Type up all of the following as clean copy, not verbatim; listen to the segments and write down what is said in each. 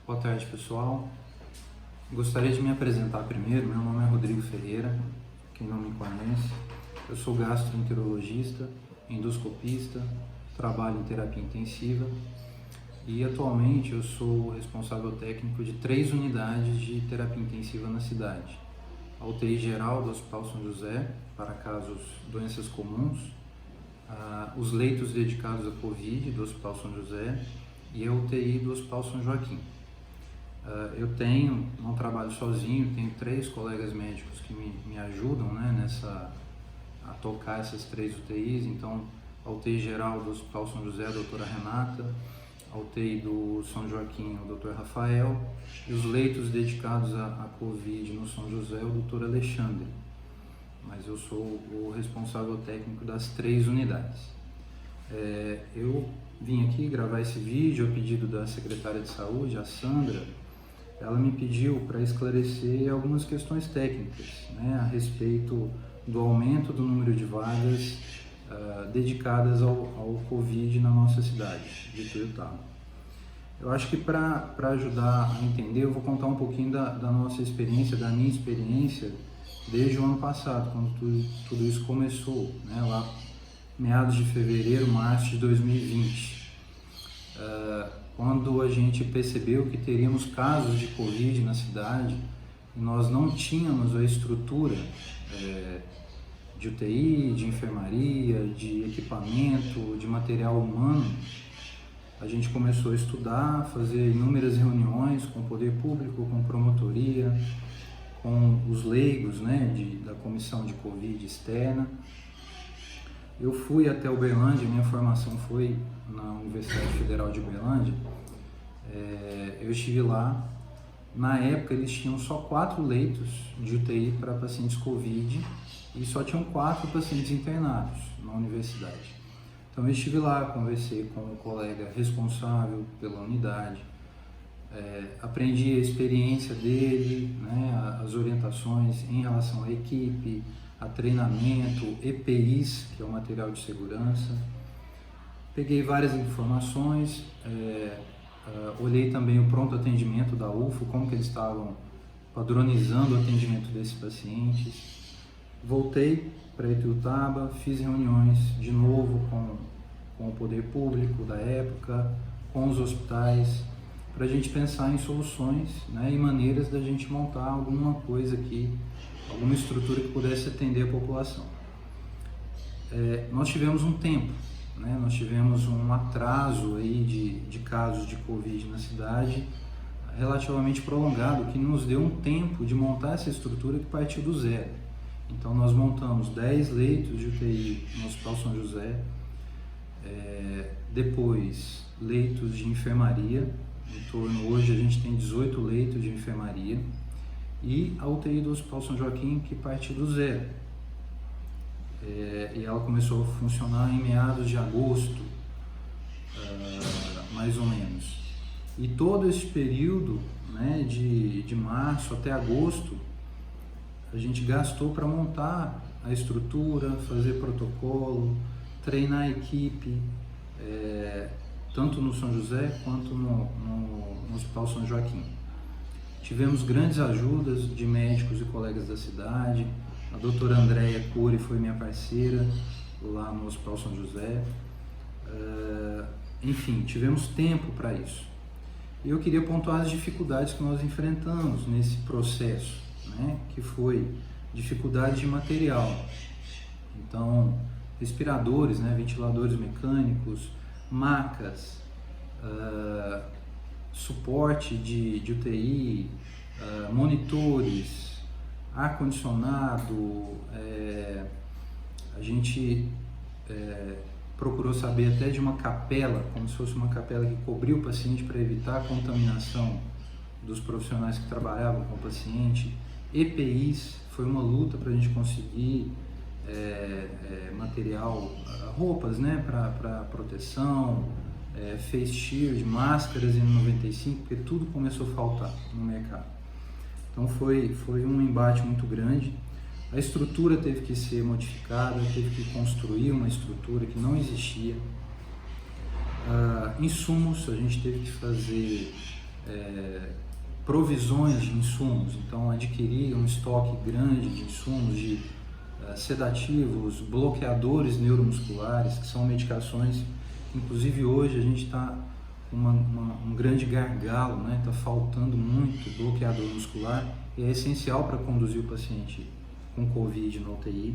Boa tarde, pessoal. Gostaria de me apresentar primeiro. Meu nome é Rodrigo Ferreira, quem não me conhece. Eu sou gastroenterologista, endoscopista, trabalho em terapia intensiva e atualmente eu sou responsável técnico de 3 unidades de terapia intensiva na cidade. A UTI geral do Hospital São José, para casos doenças comuns, os leitos dedicados à Covid do Hospital São José e a UTI do Hospital São Joaquim. Eu não trabalho sozinho, tenho 3 colegas médicos que me ajudam, né, a tocar essas 3 UTIs. Então, a UTI geral do Hospital São José, a doutora Renata, a UTI do São Joaquim, o doutor Rafael, e os leitos dedicados à Covid no São José, o doutor Alexandre. Mas eu sou o responsável técnico das 3 unidades. Eu vim aqui gravar esse vídeo a pedido da secretária de saúde, a Sandra. Ela me pediu para esclarecer algumas questões técnicas, né, a respeito do aumento do número de vagas dedicadas ao Covid na nossa cidade de Ituiutaba. Eu acho que para ajudar a entender, eu vou contar um pouquinho da nossa experiência, da minha experiência, desde o ano passado, quando tudo isso começou, né, lá meados de fevereiro, março de 2020. Quando a gente percebeu que teríamos casos de Covid na cidade e nós não tínhamos a estrutura de UTI, de enfermaria, de equipamento, de material humano, a gente começou a estudar, fazer inúmeras reuniões com o poder público, com promotoria, com os leigos, né, da comissão de Covid externa. Eu fui até Uberlândia, minha formação foi na Universidade Federal de Uberlândia. Eu estive lá. Na época eles tinham só 4 leitos de UTI para pacientes Covid e só tinham 4 pacientes internados na universidade. Então eu estive lá, conversei com o colega responsável pela unidade, aprendi a experiência dele, né, as orientações em relação à equipe, a treinamento, EPIs, que é o material de segurança. Peguei várias informações, olhei também o pronto atendimento da UFO, como que eles estavam padronizando o atendimento desses pacientes. Voltei para Ituiutaba, fiz reuniões de novo com o poder público da época, com os hospitais, para a gente pensar em soluções, né, e maneiras da gente montar alguma coisa aqui, alguma estrutura que pudesse atender a população. Nós tivemos um tempo, né, nós tivemos um atraso aí de casos de Covid na cidade relativamente prolongado, que nos deu um tempo de montar essa estrutura que partiu do zero. Então nós montamos 10 leitos de UTI no Hospital São José, depois leitos de enfermaria, hoje a gente tem 18 leitos de enfermaria, e a UTI do Hospital São Joaquim, que partiu do zero. E ela começou a funcionar em meados de agosto, mais ou menos. E todo esse período, né, de março até agosto, a gente gastou para montar a estrutura, fazer protocolo, treinar a equipe, tanto no São José quanto no Hospital São Joaquim. Tivemos grandes ajudas de médicos e colegas da cidade. A doutora Andréia Cury foi minha parceira lá no Hospital São José. Enfim, tivemos tempo para isso. E eu queria pontuar as dificuldades que nós enfrentamos nesse processo, né, que foi dificuldade de material. Então, respiradores, né, ventiladores mecânicos, macas, suporte de UTI, monitores, ar-condicionado. A gente procurou saber até de uma capela, como se fosse uma capela que cobria o paciente para evitar a contaminação dos profissionais que trabalhavam com o paciente. EPIs, foi uma luta para a gente conseguir material, roupas, né, para proteção, face shield, máscaras N95, porque tudo começou a faltar no mercado. Então foi um embate muito grande. A estrutura teve que ser modificada, teve que construir uma estrutura que não existia. Insumos, a gente teve que fazer provisões de insumos, então adquirir um estoque grande de insumos, de sedativos, bloqueadores neuromusculares, que são medicações, inclusive hoje a gente está com um grande gargalo, né? Está faltando muito bloqueador muscular e é essencial para conduzir o paciente com Covid na UTI.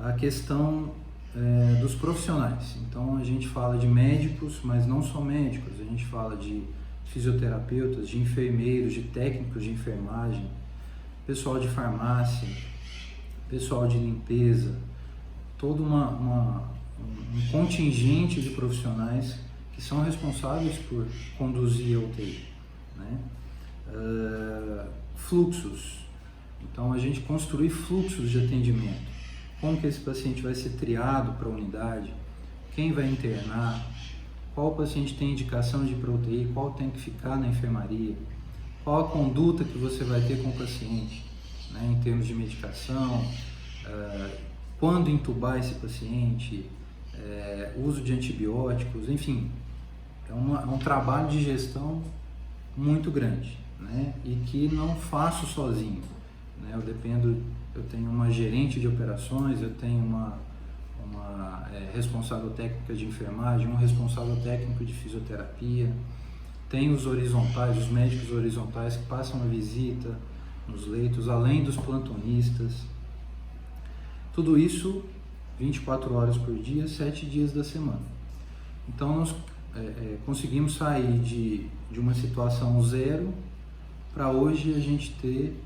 A questão dos profissionais, então a gente fala de médicos, mas não só médicos, a gente fala de fisioterapeutas, de enfermeiros, de técnicos de enfermagem, pessoal de farmácia, pessoal de limpeza, todo um contingente de profissionais que são responsáveis por conduzir a UTI, né? Fluxos, então a gente construir fluxos de atendimento, como que esse paciente vai ser triado para a unidade, quem vai internar, qual paciente tem indicação de ir para a UTI, qual tem que ficar na enfermaria, qual a conduta que você vai ter com o paciente, né, em termos de medicação, quando entubar esse paciente, uso de antibióticos, enfim, é um trabalho de gestão muito grande, né, e que não faço sozinho, né, eu tenho uma gerente de operações, eu tenho uma responsável técnica de enfermagem, um responsável técnico de fisioterapia, tem os horizontais, os médicos horizontais que passam a visita nos leitos, além dos plantonistas. Tudo isso 24 horas por dia, 7 dias da semana. Então nós conseguimos sair de uma situação zero para hoje a gente ter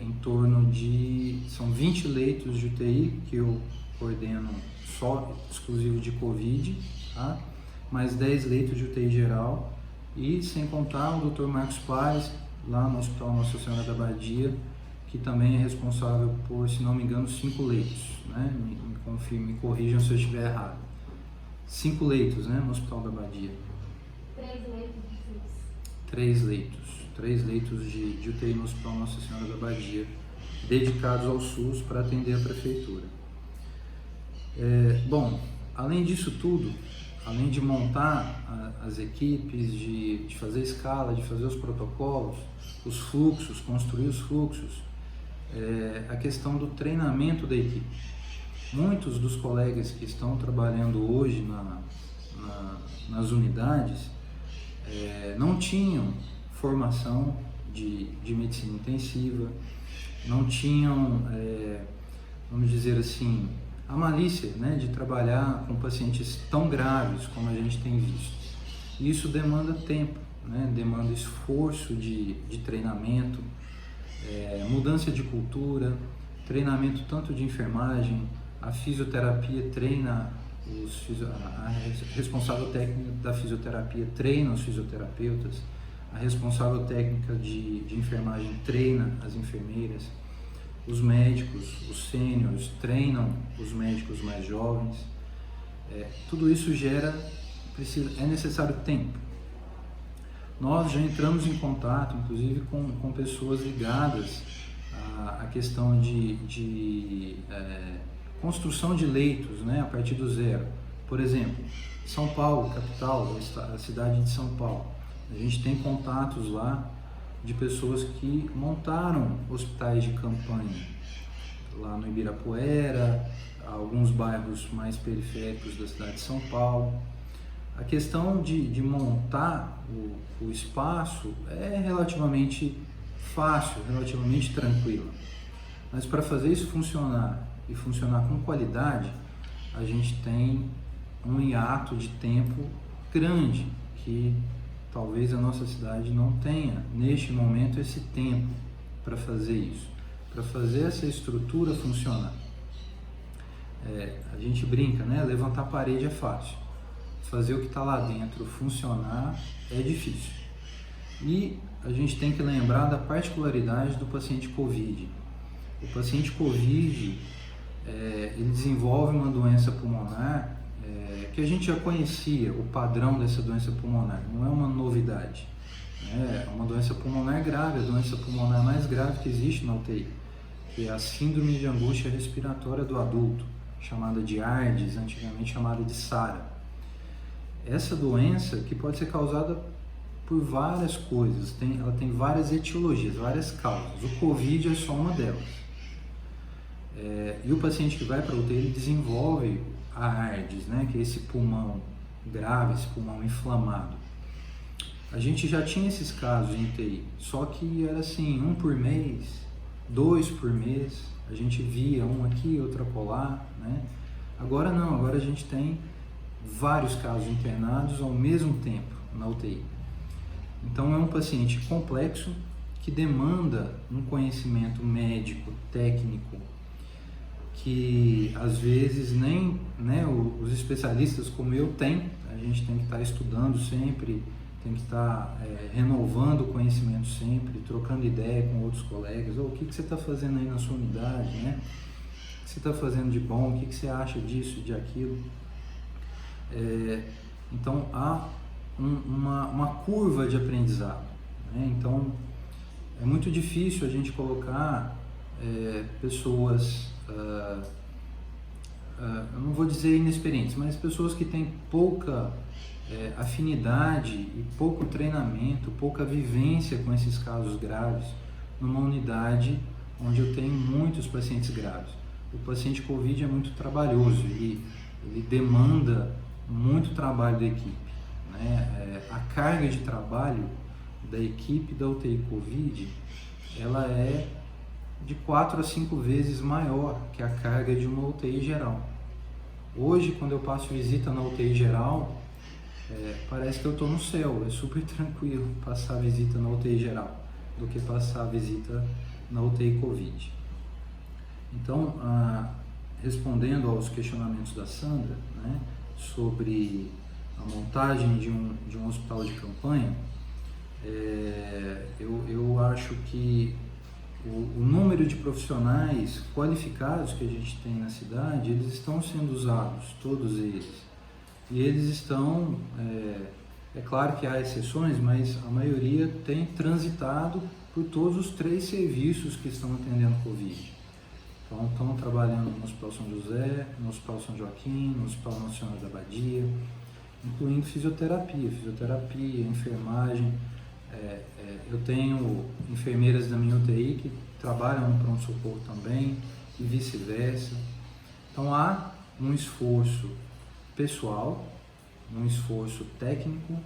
em torno de, são 20 leitos de UTI que eu coordeno só exclusivo de Covid, tá? Mais 10 leitos de UTI geral e sem contar o Dr. Marcos Paes, lá no Hospital Nossa Senhora da Badia, que também é responsável por, se não me engano, 5 leitos, né? Me corrijam se eu estiver errado. 5 leitos, né, no Hospital da Badia. 3 leitos de SUS. 3 leitos de UTI no Hospital Nossa Senhora da Badia, dedicados ao SUS para atender a prefeitura. Bom, além disso tudo, além de montar as equipes, de fazer escala, de fazer os protocolos, os fluxos, construir os fluxos, a questão do treinamento da equipe. Muitos dos colegas que estão trabalhando hoje nas unidades não tinham formação de medicina intensiva, não tinham, vamos dizer assim, a malícia, né, de trabalhar com pacientes tão graves como a gente tem visto. Isso demanda tempo, né, demanda esforço de treinamento, mudança de cultura, treinamento tanto de enfermagem, a fisioterapia treina, a responsável técnica da fisioterapia treina os fisioterapeutas, a responsável técnica de enfermagem treina as enfermeiras, os médicos, os sêniores treinam os médicos mais jovens. Tudo isso é necessário tempo. Nós já entramos em contato, inclusive, com pessoas ligadas à questão de construção de leitos, né, a partir do zero. Por exemplo, São Paulo, capital, a cidade de São Paulo. A gente tem contatos lá de pessoas que montaram hospitais de campanha, lá no Ibirapuera, alguns bairros mais periféricos da cidade de São Paulo. A questão de montar o espaço é relativamente fácil, relativamente tranquila. Mas para fazer isso funcionar e funcionar com qualidade, a gente tem um hiato de tempo grande que talvez a nossa cidade não tenha, neste momento, esse tempo para fazer isso, para fazer essa estrutura funcionar. A gente brinca, né? Levantar a parede é fácil, fazer o que está lá dentro funcionar é difícil. E a gente tem que lembrar da particularidade do paciente COVID. O paciente COVID, ele desenvolve uma doença pulmonar que a gente já conhecia, o padrão dessa doença pulmonar, não é uma novidade. É uma doença pulmonar grave, a doença pulmonar mais grave que existe na UTI, que é a síndrome de angústia respiratória do adulto, chamada de ARDS, antigamente chamada de SARA. Essa doença que pode ser causada por várias coisas, ela tem várias etiologias, várias causas. O Covid é só uma delas. E o paciente que vai para a UTI, ele desenvolve a ARDS, né, que é esse pulmão grave, esse pulmão inflamado. A gente já tinha esses casos em UTI, só que era assim, 1 por mês, 2 por mês, a gente via um aqui, outro acolá, né? Agora não, agora a gente tem vários casos internados ao mesmo tempo na UTI. Então é um paciente complexo que demanda um conhecimento médico, técnico, que às vezes nem, né, os especialistas como eu têm. A gente tem que estar estudando sempre, tem que estar renovando o conhecimento sempre, trocando ideia com outros colegas. O que você está fazendo aí na sua unidade, né? O que você está fazendo de bom? O que você acha disso, de aquilo? Então há uma curva de aprendizado, né? Então é muito difícil a gente colocar pessoas, eu não vou dizer inexperientes, mas pessoas que têm pouca afinidade e pouco treinamento, pouca vivência com esses casos graves numa unidade onde eu tenho muitos pacientes graves. O paciente COVID é muito trabalhoso, ele demanda muito trabalho da equipe, né? A carga de trabalho da equipe da UTI COVID, ela é de 4 a 5 vezes maior que a carga de uma UTI geral. Hoje, quando eu passo visita na UTI geral, parece que eu estou no céu, é super tranquilo passar a visita na UTI geral do que passar a visita na UTI COVID. Então, respondendo aos questionamentos da Sandra, né, sobre a montagem de um hospital de campanha, eu acho que o número de profissionais qualificados que a gente tem na cidade, eles estão sendo usados, todos eles. E eles estão, é claro que há exceções, mas a maioria tem transitado por todos os 3 serviços que estão atendendo Covid. Então, estão trabalhando no Hospital São José, no Hospital São Joaquim, no Hospital Nossa Senhora da Abadia, incluindo fisioterapia, enfermagem. Eu tenho enfermeiras da minha UTI que trabalham no pronto-socorro também e vice-versa. Então há um esforço pessoal, um esforço técnico,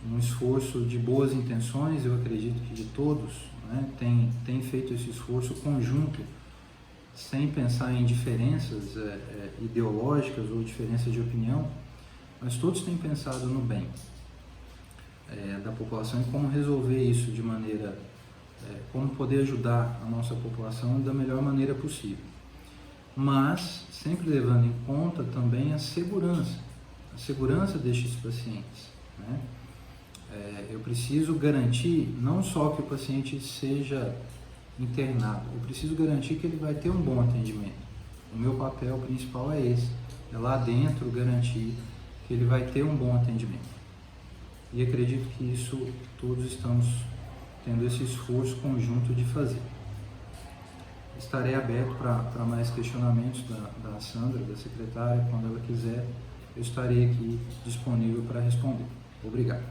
um esforço de boas intenções, eu acredito que de todos, né, tem feito esse esforço conjunto, sem pensar em diferenças ideológicas ou diferenças de opinião, mas todos têm pensado no bem da população e como resolver isso de maneira, como poder ajudar a nossa população da melhor maneira possível. Mas sempre levando em conta também a segurança destes pacientes, né? Eu preciso garantir não só que o paciente seja internado, eu preciso garantir que ele vai ter um bom atendimento. O meu papel principal é esse, é lá dentro garantir que ele vai ter um bom atendimento. E acredito que isso todos estamos tendo esse esforço conjunto de fazer. Estarei aberto para mais questionamentos da Sandra, da secretária, quando ela quiser, eu estarei aqui disponível para responder. Obrigado.